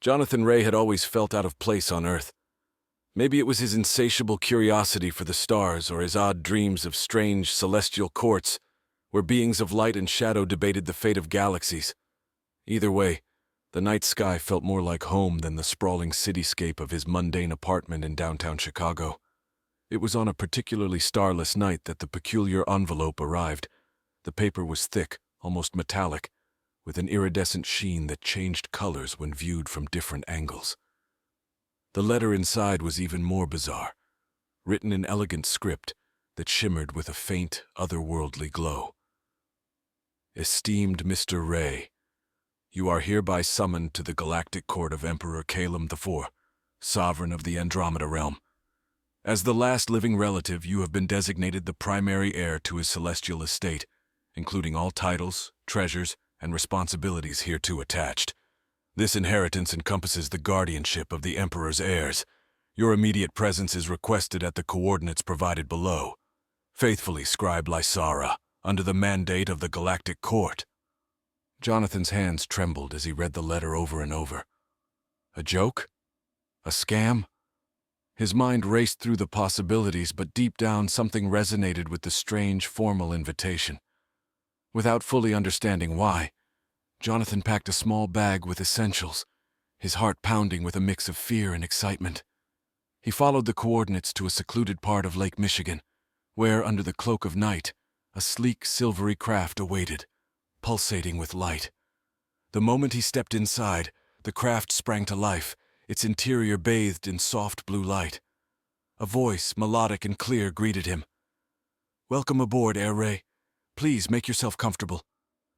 Jonathan Ray had always felt out of place on Earth. Maybe it was his insatiable curiosity for the stars or his odd dreams of strange celestial courts where beings of light and shadow debated the fate of galaxies. Either way, the night sky felt more like home than the sprawling cityscape of his mundane apartment in downtown Chicago. It was on a particularly starless night that the peculiar envelope arrived. The paper was thick, almost metallic, with an iridescent sheen that changed colors when viewed from different angles. The letter inside was even more bizarre, written in elegant script that shimmered with a faint, otherworldly glow. Esteemed Mr. Ray, you are hereby summoned to the galactic court of Emperor Calum IV, sovereign of the Andromeda realm. As the last living relative, you have been designated the primary heir to his celestial estate, including all titles, treasures, and responsibilities hereto attached. This inheritance encompasses the guardianship of the Emperor's heirs. Your immediate presence is requested at the coordinates provided below. Faithfully, Scribe Lysara, under the mandate of the Galactic Court. Jonathan's hands trembled as he read the letter over and over. A joke? A scam? His mind raced through the possibilities, but deep down something resonated with the strange, formal invitation. Without fully understanding why, Jonathan packed a small bag with essentials, his heart pounding with a mix of fear and excitement. He followed the coordinates to a secluded part of Lake Michigan, where, under the cloak of night, a sleek, silvery craft awaited, pulsating with light. The moment he stepped inside, the craft sprang to life, its interior bathed in soft blue light. A voice, melodic and clear, greeted him. "Welcome aboard, Air Ray. Please make yourself comfortable.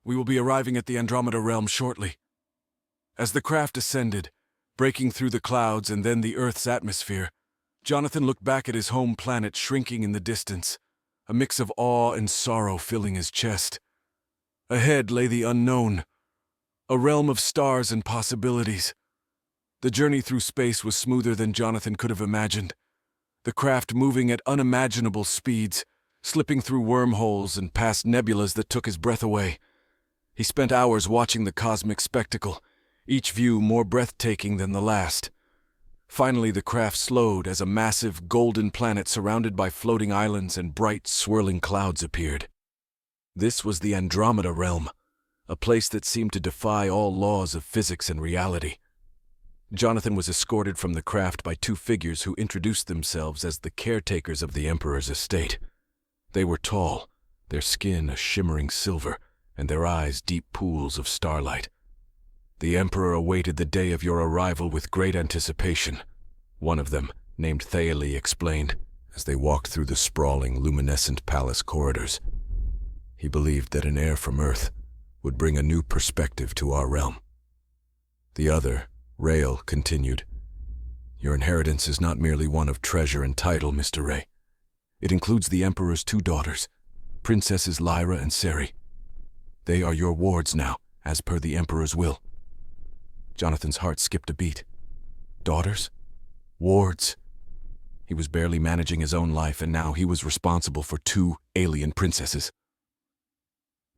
We will be arriving at the Andromeda realm shortly." As the craft ascended, breaking through the clouds and then the Earth's atmosphere, Jonathan looked back at his home planet shrinking in the distance, a mix of awe and sorrow filling his chest. Ahead lay the unknown, a realm of stars and possibilities. The journey through space was smoother than Jonathan could have imagined, the craft moving at unimaginable speeds, slipping through wormholes and past nebulas that took his breath away. He spent hours watching the cosmic spectacle, each view more breathtaking than the last. Finally, the craft slowed as a massive, golden planet surrounded by floating islands and bright, swirling clouds appeared. This was the Andromeda realm, a place that seemed to defy all laws of physics and reality. Jonathan was escorted from the craft by two figures who introduced themselves as the caretakers of the Emperor's estate. They were tall, their skin a shimmering silver, and their eyes deep pools of starlight. The Emperor awaited the day of your arrival with great anticipation, one of them, named Tallow, explained, as they walked through the sprawling, luminescent palace corridors. He believed that an heir from Earth would bring a new perspective to our realm. The other, Rael, continued, "Your inheritance is not merely one of treasure and title, Mr. Ray. It includes the Emperor's two daughters, Princesses Lyra and Seri. They are your wards now, as per the Emperor's will." Jonathan's heart skipped a beat. Daughters? Wards? He was barely managing his own life, and now he was responsible for two alien princesses.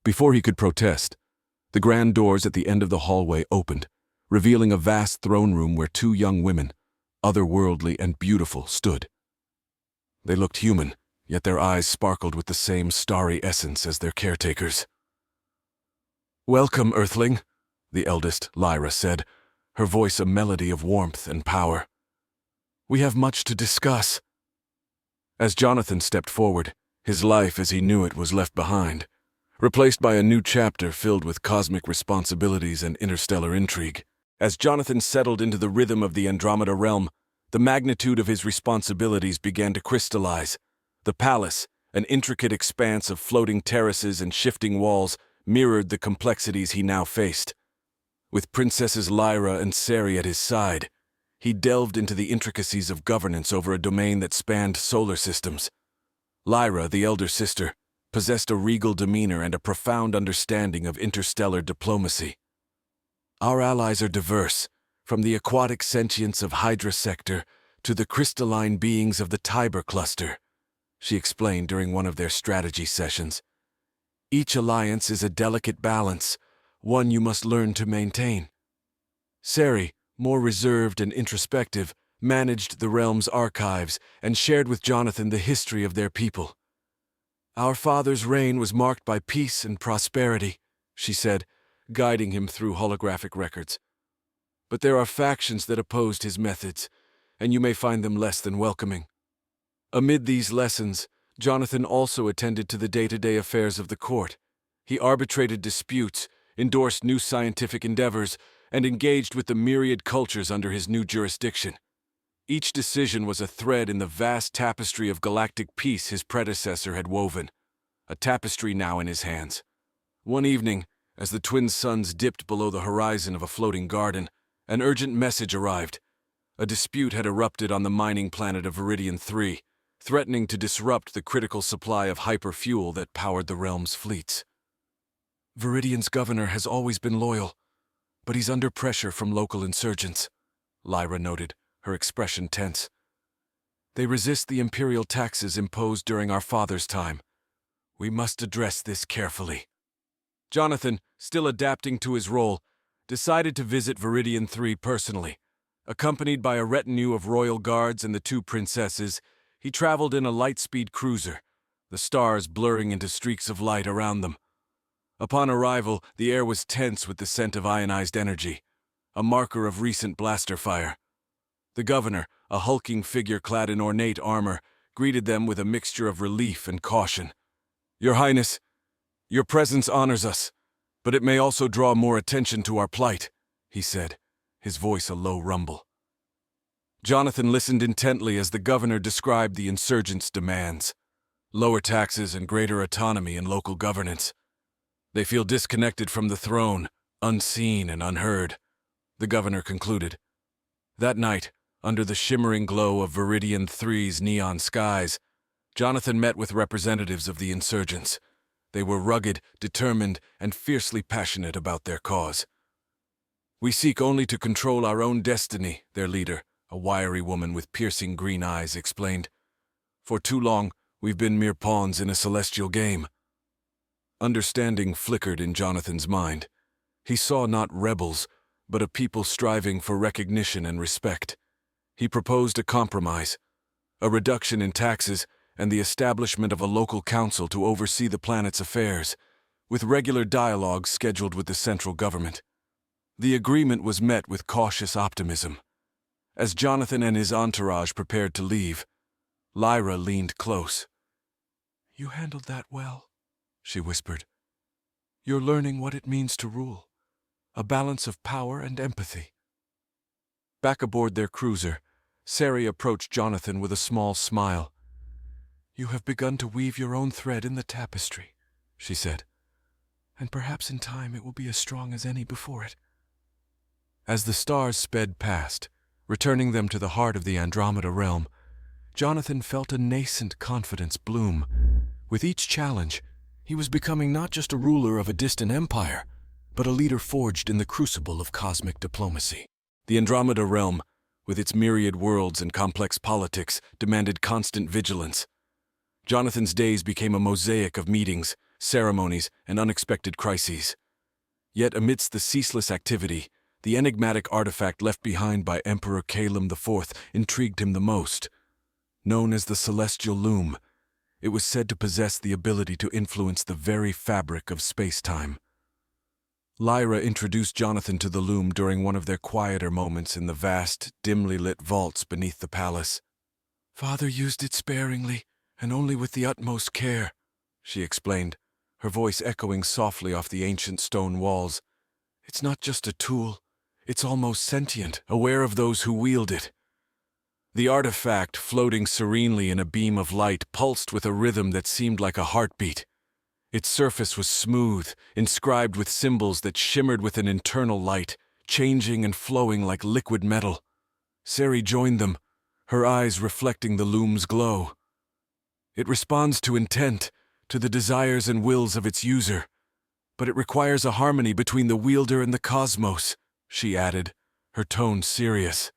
Before he could protest, the grand doors at the end of the hallway opened, revealing a vast throne room where two young women, otherworldly and beautiful, stood. They looked human, yet their eyes sparkled with the same starry essence as their caretakers. "Welcome, Earthling," the eldest, Lyra, said, her voice a melody of warmth and power. "We have much to discuss." As Jonathan stepped forward, his life as he knew it was left behind, replaced by a new chapter filled with cosmic responsibilities and interstellar intrigue. As Jonathan settled into the rhythm of the Andromeda realm, the magnitude of his responsibilities began to crystallize. The palace, an intricate expanse of floating terraces and shifting walls, mirrored the complexities he now faced. With Princesses Lyra and Seri at his side, he delved into the intricacies of governance over a domain that spanned solar systems. Lyra, the elder sister, possessed a regal demeanor and a profound understanding of interstellar diplomacy. "Our allies are diverse, from the aquatic sentience of Hydra Sector to the crystalline beings of the Tiber Cluster," she explained during one of their strategy sessions. "Each alliance is a delicate balance, one you must learn to maintain." Seri, more reserved and introspective, managed the realm's archives and shared with Jonathan the history of their people. "Our father's reign was marked by peace and prosperity," she said, guiding him through holographic records. "But there are factions that opposed his methods, and you may find them less than welcoming." Amid these lessons, Jonathan also attended to the day-to-day affairs of the court. He arbitrated disputes, endorsed new scientific endeavors, and engaged with the myriad cultures under his new jurisdiction. Each decision was a thread in the vast tapestry of galactic peace his predecessor had woven, a tapestry now in his hands. One evening, as the twin suns dipped below the horizon of a floating garden, an urgent message arrived. A dispute had erupted on the mining planet of Viridian 3, threatening to disrupt the critical supply of hyperfuel that powered the realm's fleets. "Viridian's governor has always been loyal, but he's under pressure from local insurgents," Lyra noted, her expression tense. "They resist the imperial taxes imposed during our father's time. We must address this carefully." Jonathan, still adapting to his role, decided to visit Viridian 3 personally. Accompanied by a retinue of royal guards and the two princesses, he traveled in a light-speed cruiser, the stars blurring into streaks of light around them. Upon arrival, the air was tense with the scent of ionized energy, a marker of recent blaster fire. The governor, a hulking figure clad in ornate armor, greeted them with a mixture of relief and caution. "Your Highness, your presence honors us, but it may also draw more attention to our plight," he said, his voice a low rumble. Jonathan listened intently as the governor described the insurgents' demands: lower taxes and greater autonomy in local governance. "They feel disconnected from the throne, unseen and unheard," the governor concluded. That night, under the shimmering glow of Viridian 3's neon skies, Jonathan met with representatives of the insurgents. They were rugged, determined, and fiercely passionate about their cause. "We seek only to control our own destiny," their leader, a wiry woman with piercing green eyes, explained. "For too long, we've been mere pawns in a celestial game." Understanding flickered in Jonathan's mind. He saw not rebels, but a people striving for recognition and respect. He proposed a compromise: a reduction in taxes and the establishment of a local council to oversee the planet's affairs, with regular dialogues scheduled with the central government. The agreement was met with cautious optimism. As Jonathan and his entourage prepared to leave, Lyra leaned close. "You handled that well," she whispered. "You're learning what it means to rule, a balance of power and empathy." Back aboard their cruiser, Sari approached Jonathan with a small smile. "You have begun to weave your own thread in the tapestry," she said, "and perhaps in time it will be as strong as any before it." As the stars sped past, returning them to the heart of the Andromeda realm, Jonathan felt a nascent confidence bloom. With each challenge, he was becoming not just a ruler of a distant empire, but a leader forged in the crucible of cosmic diplomacy. The Andromeda realm, with its myriad worlds and complex politics, demanded constant vigilance. Jonathan's days became a mosaic of meetings, ceremonies, and unexpected crises. Yet amidst the ceaseless activity, the enigmatic artifact left behind by Emperor Calum IV intrigued him the most. Known as the Celestial Loom, it was said to possess the ability to influence the very fabric of space-time. Lyra introduced Jonathan to the loom during one of their quieter moments in the vast, dimly lit vaults beneath the palace. "Father used it sparingly, and only with the utmost care," she explained, her voice echoing softly off the ancient stone walls. "It's not just a tool. It's almost sentient, aware of those who wield it." The artifact, floating serenely in a beam of light, pulsed with a rhythm that seemed like a heartbeat. Its surface was smooth, inscribed with symbols that shimmered with an internal light, changing and flowing like liquid metal. Sari joined them, her eyes reflecting the loom's glow. "It responds to intent, to the desires and wills of its user, but it requires a harmony between the wielder and the cosmos," she added, her tone serious.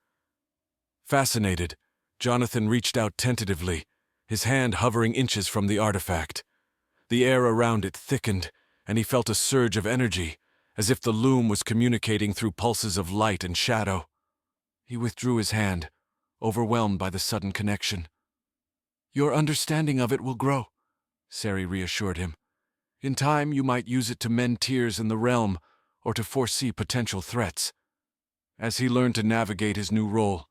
Fascinated, Jonathan reached out tentatively, his hand hovering inches from the artifact. The air around it thickened, and he felt a surge of energy, as if the loom was communicating through pulses of light and shadow. He withdrew his hand, overwhelmed by the sudden connection. "Your understanding of it will grow," Sari reassured him. "In time, you might use it to mend tears in the realm or to foresee potential threats." As he learned to navigate his new role,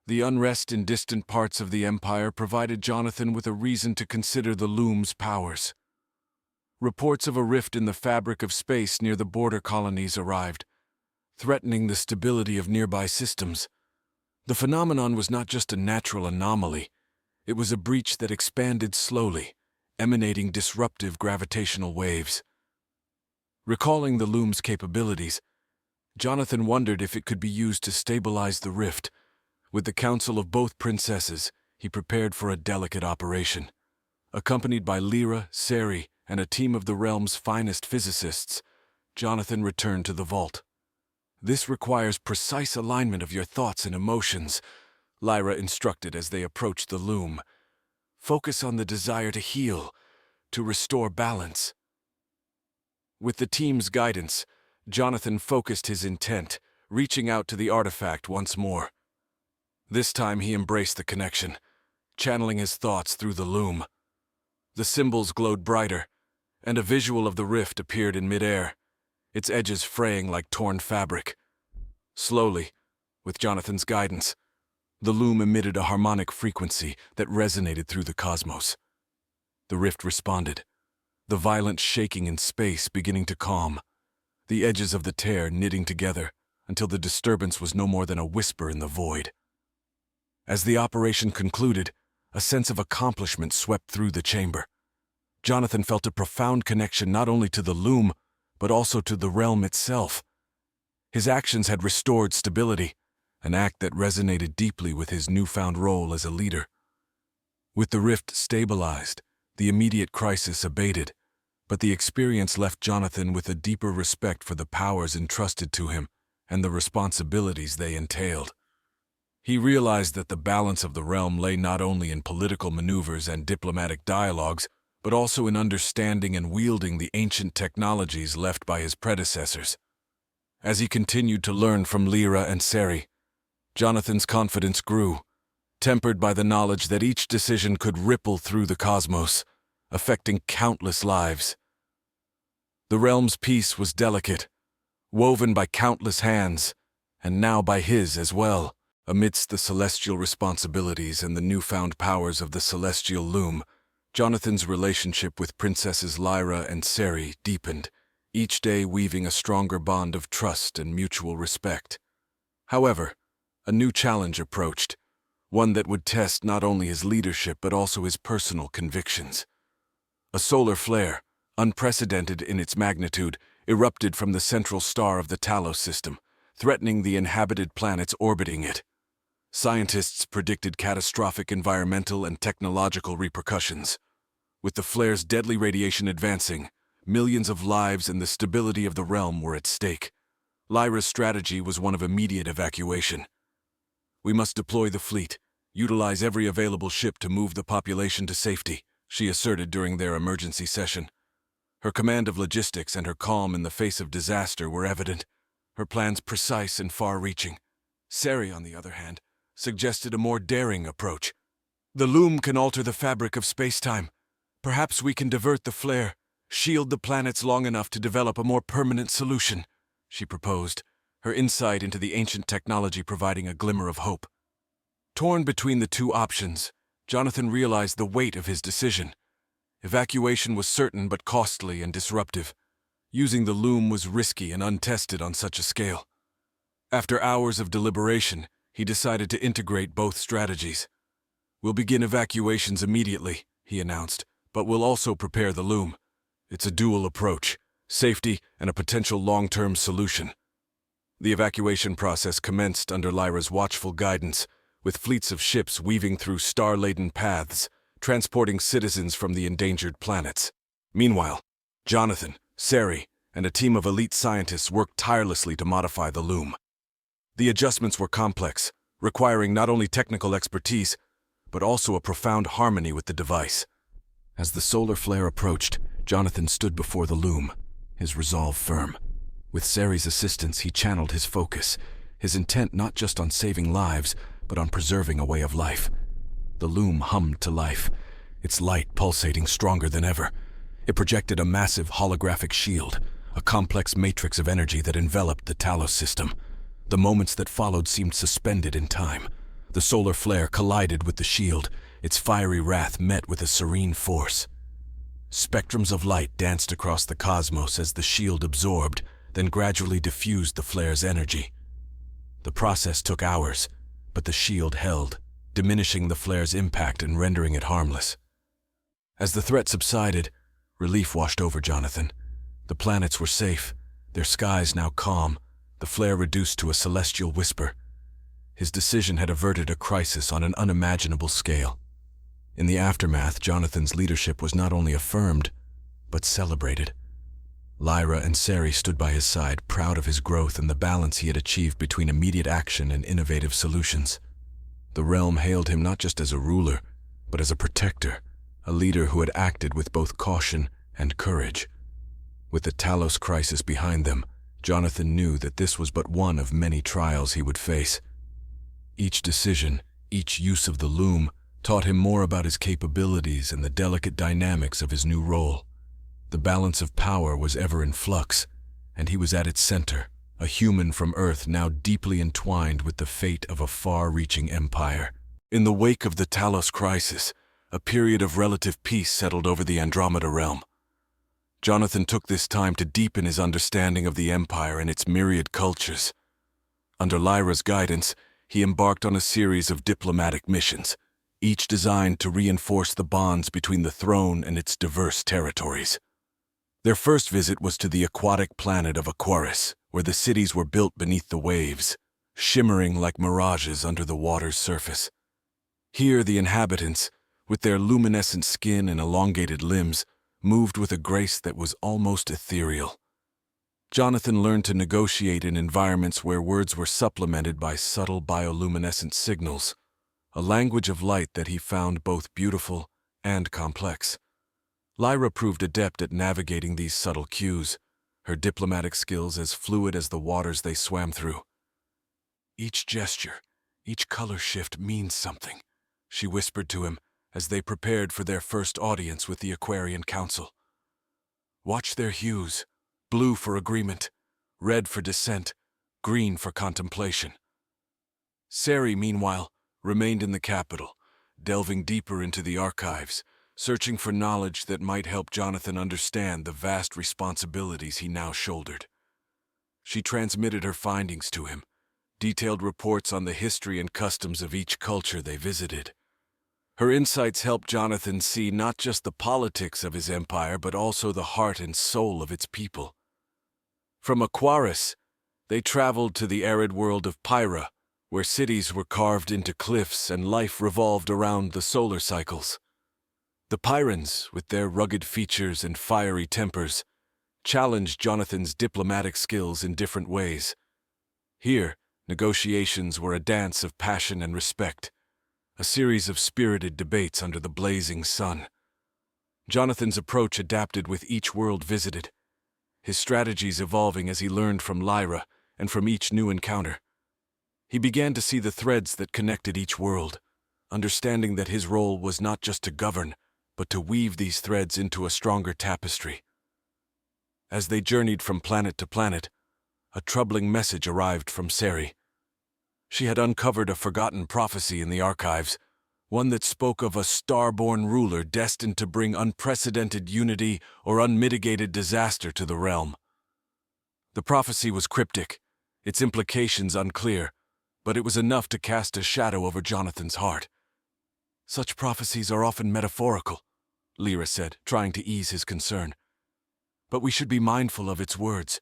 the unrest in distant parts of the Empire provided Jonathan with a reason to consider the loom's powers. Reports of a rift in the fabric of space near the border colonies arrived, threatening the stability of nearby systems. The phenomenon was not just a natural anomaly, it was a breach that expanded slowly, emanating disruptive gravitational waves. Recalling the loom's capabilities, Jonathan wondered if it could be used to stabilize the rift. With the counsel of both princesses, he prepared for a delicate operation. Accompanied by Lyra, Sari, and a team of the realm's finest physicists, Jonathan returned to the vault. "This requires precise alignment of your thoughts and emotions," Lyra instructed as they approached the loom. "Focus on the desire to heal, to restore balance." With the team's guidance, Jonathan focused his intent, reaching out to the artifact once more. This time he embraced the connection, channeling his thoughts through the loom. The symbols glowed brighter, and a visual of the rift appeared in midair, its edges fraying like torn fabric. Slowly, with Jonathan's guidance, the loom emitted a harmonic frequency that resonated through the cosmos. The rift responded, the violent shaking in space beginning to calm, the edges of the tear knitting together until the disturbance was no more than a whisper in the void. As the operation concluded, a sense of accomplishment swept through the chamber. Jonathan felt a profound connection not only to the loom, but also to the realm itself. His actions had restored stability, an act that resonated deeply with his newfound role as a leader. With the rift stabilized, the immediate crisis abated, but the experience left Jonathan with a deeper respect for the powers entrusted to him and the responsibilities they entailed. He realized that the balance of the realm lay not only in political maneuvers and diplomatic dialogues, but also in understanding and wielding the ancient technologies left by his predecessors. As he continued to learn from Lyra and Sari, Jonathan's confidence grew, tempered by the knowledge that each decision could ripple through the cosmos, affecting countless lives. The realm's peace was delicate, woven by countless hands, and now by his as well. Amidst the celestial responsibilities and the newfound powers of the celestial loom, Jonathan's relationship with Princesses Lyra and Sari deepened, each day weaving a stronger bond of trust and mutual respect. However, a new challenge approached, one that would test not only his leadership but also his personal convictions. A solar flare, unprecedented in its magnitude, erupted from the central star of the Tallow system, threatening the inhabited planets orbiting it. Scientists predicted catastrophic environmental and technological repercussions. With the flare's deadly radiation advancing, millions of lives and the stability of the realm were at stake. Lyra's strategy was one of immediate evacuation. "We must deploy the fleet, utilize every available ship to move the population to safety," she asserted during their emergency session. Her command of logistics and her calm in the face of disaster were evident, her plans precise and far-reaching. Sari, on the other hand, suggested a more daring approach. "The loom can alter the fabric of space-time. Perhaps we can divert the flare, shield the planets long enough to develop a more permanent solution," she proposed, her insight into the ancient technology providing a glimmer of hope. Torn between the two options, Jonathan realized the weight of his decision. Evacuation was certain but costly and disruptive. Using the loom was risky and untested on such a scale. After hours of deliberation, he decided to integrate both strategies. "We'll begin evacuations immediately," he announced, "but we'll also prepare the loom. It's a dual approach, safety and a potential long-term solution." The evacuation process commenced under Lyra's watchful guidance, with fleets of ships weaving through star-laden paths, transporting citizens from the endangered planets. Meanwhile, Jonathan, Sari, and a team of elite scientists worked tirelessly to modify the loom. The adjustments were complex, requiring not only technical expertise, but also a profound harmony with the device. As the solar flare approached, Jonathan stood before the loom, his resolve firm. With Sari's assistance, he channeled his focus, his intent not just on saving lives, but on preserving a way of life. The loom hummed to life, its light pulsating stronger than ever. It projected a massive holographic shield, a complex matrix of energy that enveloped the Tallow system. The moments that followed seemed suspended in time. The solar flare collided with the shield, its fiery wrath met with a serene force. Spectrums of light danced across the cosmos as the shield absorbed, then gradually diffused the flare's energy. The process took hours, but the shield held, diminishing the flare's impact and rendering it harmless. As the threat subsided, relief washed over Jonathan. The planets were safe, their skies now calm, the flare reduced to a celestial whisper. His decision had averted a crisis on an unimaginable scale. In the aftermath, Jonathan's leadership was not only affirmed, but celebrated. Lyra and Sari stood by his side, proud of his growth and the balance he had achieved between immediate action and innovative solutions. The realm hailed him not just as a ruler, but as a protector, a leader who had acted with both caution and courage. With the Talos crisis behind them, Jonathan knew that this was but one of many trials he would face. Each decision, each use of the loom, taught him more about his capabilities and the delicate dynamics of his new role. The balance of power was ever in flux, and he was at its center, a human from Earth now deeply entwined with the fate of a far-reaching empire. In the wake of the Talos crisis, a period of relative peace settled over the Andromeda realm. Jonathan took this time to deepen his understanding of the empire and its myriad cultures. Under Lyra's guidance, he embarked on a series of diplomatic missions, each designed to reinforce the bonds between the throne and its diverse territories. Their first visit was to the aquatic planet of Aquaris, where the cities were built beneath the waves, shimmering like mirages under the water's surface. Here the inhabitants, with their luminescent skin and elongated limbs, moved with a grace that was almost ethereal. Jonathan learned to negotiate in environments where words were supplemented by subtle bioluminescent signals, a language of light that he found both beautiful and complex. Lyra proved adept at navigating these subtle cues, her diplomatic skills as fluid as the waters they swam through. "Each gesture, each color shift means something," she whispered to him as they prepared for their first audience with the Aquarian Council. "Watch their hues, blue for agreement, red for dissent, green for contemplation." Sari, meanwhile, remained in the capital, delving deeper into the archives, searching for knowledge that might help Jonathan understand the vast responsibilities he now shouldered. She transmitted her findings to him, detailed reports on the history and customs of each culture they visited. Her insights helped Jonathan see not just the politics of his empire, but also the heart and soul of its people. From Aquaris, they traveled to the arid world of Pyra, where cities were carved into cliffs and life revolved around the solar cycles. The Pyrans, with their rugged features and fiery tempers, challenged Jonathan's diplomatic skills in different ways. Here, negotiations were a dance of passion and respect, a series of spirited debates under the blazing sun. Jonathan's approach adapted with each world visited, his strategies evolving as he learned from Lyra and from each new encounter. He began to see the threads that connected each world, understanding that his role was not just to govern, but to weave these threads into a stronger tapestry. As they journeyed from planet to planet, a troubling message arrived from Sari. She had uncovered a forgotten prophecy in the archives, one that spoke of a star-born ruler destined to bring unprecedented unity or unmitigated disaster to the realm. The prophecy was cryptic, its implications unclear, but it was enough to cast a shadow over Jonathan's heart. "Such prophecies are often metaphorical," Lyra said, trying to ease his concern. "But we should be mindful of its words.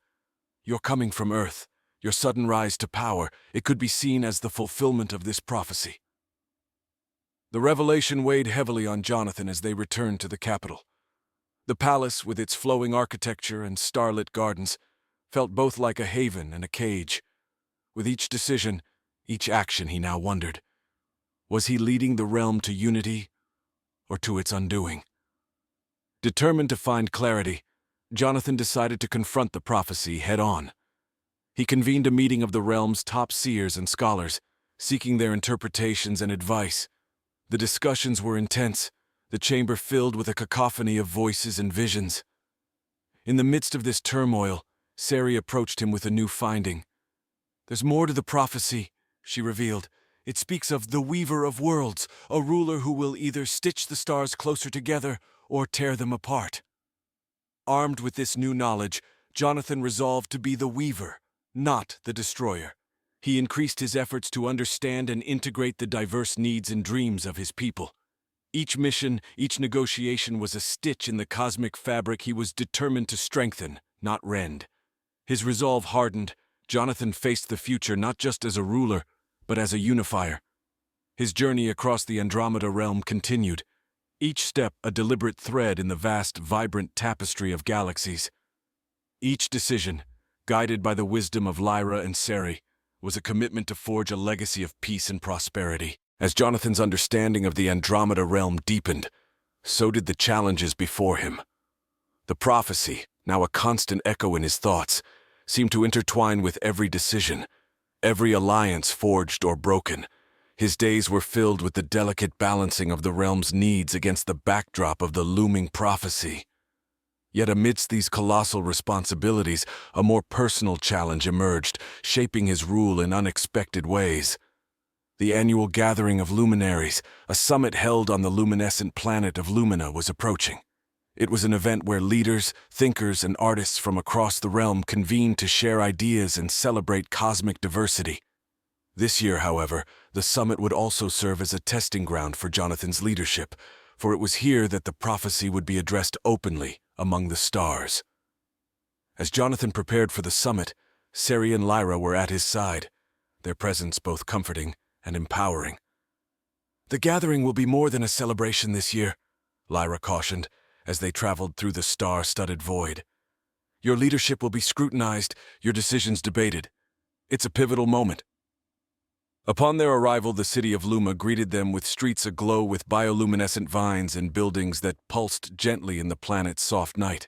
Your coming from Earth, your sudden rise to power, it could be seen as the fulfillment of this prophecy." The revelation weighed heavily on Jonathan as they returned to the capital. The palace, with its flowing architecture and starlit gardens, felt both like a haven and a cage. With each decision, each action, he now wondered, was he leading the realm to unity or to its undoing? Determined to find clarity, Jonathan decided to confront the prophecy head-on. He convened a meeting of the realm's top seers and scholars, seeking their interpretations and advice. The discussions were intense, the chamber filled with a cacophony of voices and visions. In the midst of this turmoil, Sari approached him with a new finding. "There's more to the prophecy," she revealed. "It speaks of the Weaver of Worlds, a ruler who will either stitch the stars closer together or tear them apart." Armed with this new knowledge, Jonathan resolved to be the Weaver, not the Destroyer. He increased his efforts to understand and integrate the diverse needs and dreams of his people. Each mission, each negotiation was a stitch in the cosmic fabric he was determined to strengthen, not rend. His resolve hardened. Jonathan faced the future not just as a ruler, but as a unifier. His journey across the Andromeda realm continued, each step a deliberate thread in the vast, vibrant tapestry of galaxies. Each decision, guided by the wisdom of Lyra and Sari, was a commitment to forge a legacy of peace and prosperity. As Jonathan's understanding of the Andromeda realm deepened, so did the challenges before him. The prophecy, now a constant echo in his thoughts, seemed to intertwine with every decision, every alliance forged or broken. His days were filled with the delicate balancing of the realm's needs against the backdrop of the looming prophecy. Yet amidst these colossal responsibilities, a more personal challenge emerged, shaping his rule in unexpected ways. The annual gathering of luminaries, a summit held on the luminescent planet of Lumina, was approaching. It was an event where leaders, thinkers, and artists from across the realm convened to share ideas and celebrate cosmic diversity. This year, however, the summit would also serve as a testing ground for Jonathan's leadership, for it was here that the prophecy would be addressed openly among the stars. As Jonathan prepared for the summit, Sari and Lyra were at his side, their presence both comforting and empowering. "The gathering will be more than a celebration this year," Lyra cautioned, as they traveled through the star-studded void. "Your leadership will be scrutinized, your decisions debated. It's a pivotal moment." Upon their arrival, the city of Luma greeted them with streets aglow with bioluminescent vines and buildings that pulsed gently in the planet's soft night.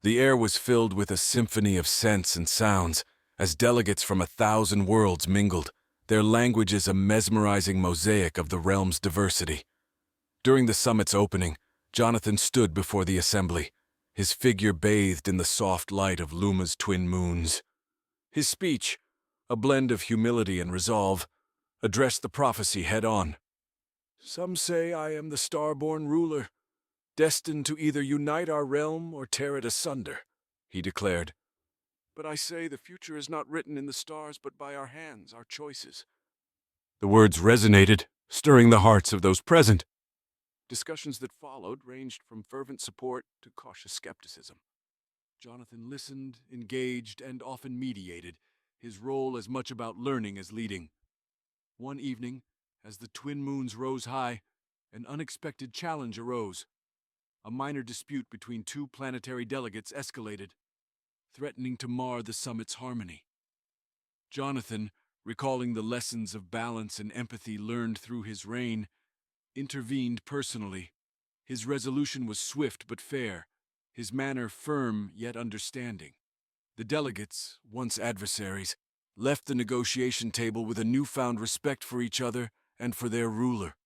The air was filled with a symphony of scents and sounds, as delegates from 1,000 worlds mingled, their languages a mesmerizing mosaic of the realm's diversity. During the summit's opening, Jonathan stood before the assembly, his figure bathed in the soft light of Luma's twin moons. His speech, a blend of humility and resolve, addressed the prophecy head-on. "Some say I am the star-born ruler, destined to either unite our realm or tear it asunder," he declared. "But I say the future is not written in the stars but by our hands, our choices." The words resonated, stirring the hearts of those present. Discussions that followed ranged from fervent support to cautious skepticism. Jonathan listened, engaged, and often mediated, his role as much about learning as leading. One evening, as the twin moons rose high, an unexpected challenge arose. A minor dispute between two planetary delegates escalated, threatening to mar the summit's harmony. Jonathan, recalling the lessons of balance and empathy learned through his reign, intervened personally. His resolution was swift but fair, his manner firm yet understanding. The delegates, once adversaries, left the negotiation table with a newfound respect for each other and for their ruler.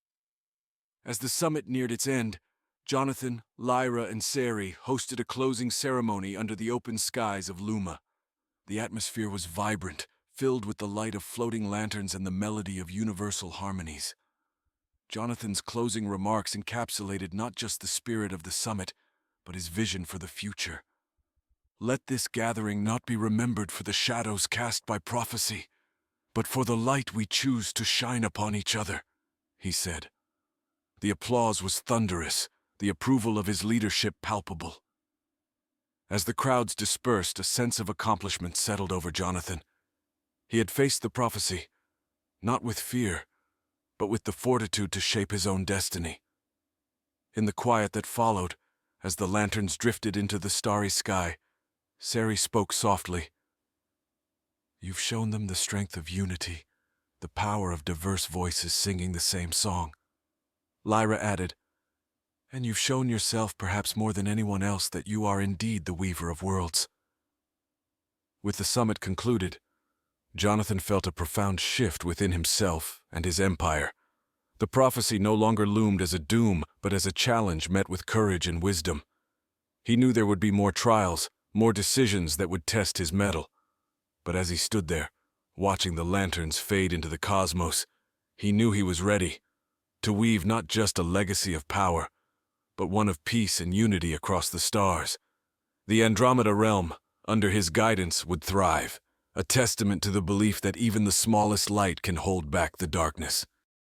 As the summit neared its end, Jonathan, Lyra, and Sari hosted a closing ceremony under the open skies of Luma. The atmosphere was vibrant, filled with the light of floating lanterns and the melody of universal harmonies. Jonathan's closing remarks encapsulated not just the spirit of the summit, but his vision for the future. "Let this gathering not be remembered for the shadows cast by prophecy, but for the light we choose to shine upon each other," he said. The applause was thunderous, the approval of his leadership palpable. As the crowds dispersed, a sense of accomplishment settled over Jonathan. He had faced the prophecy, not with fear, but with the fortitude to shape his own destiny. In the quiet that followed, as the lanterns drifted into the starry sky, Sari spoke softly. "You've shown them the strength of unity, the power of diverse voices singing the same song." Lyra added, "And you've shown yourself perhaps more than anyone else that you are indeed the Weaver of Worlds." With the summit concluded, Jonathan felt a profound shift within himself and his empire. The prophecy no longer loomed as a doom, but as a challenge met with courage and wisdom. He knew there would be more trials, more decisions that would test his mettle. But as he stood there, watching the lanterns fade into the cosmos, he knew he was ready to weave not just a legacy of power, but one of peace and unity across the stars. The Andromeda realm, under his guidance, would thrive, a testament to the belief that even the smallest light can hold back the darkness.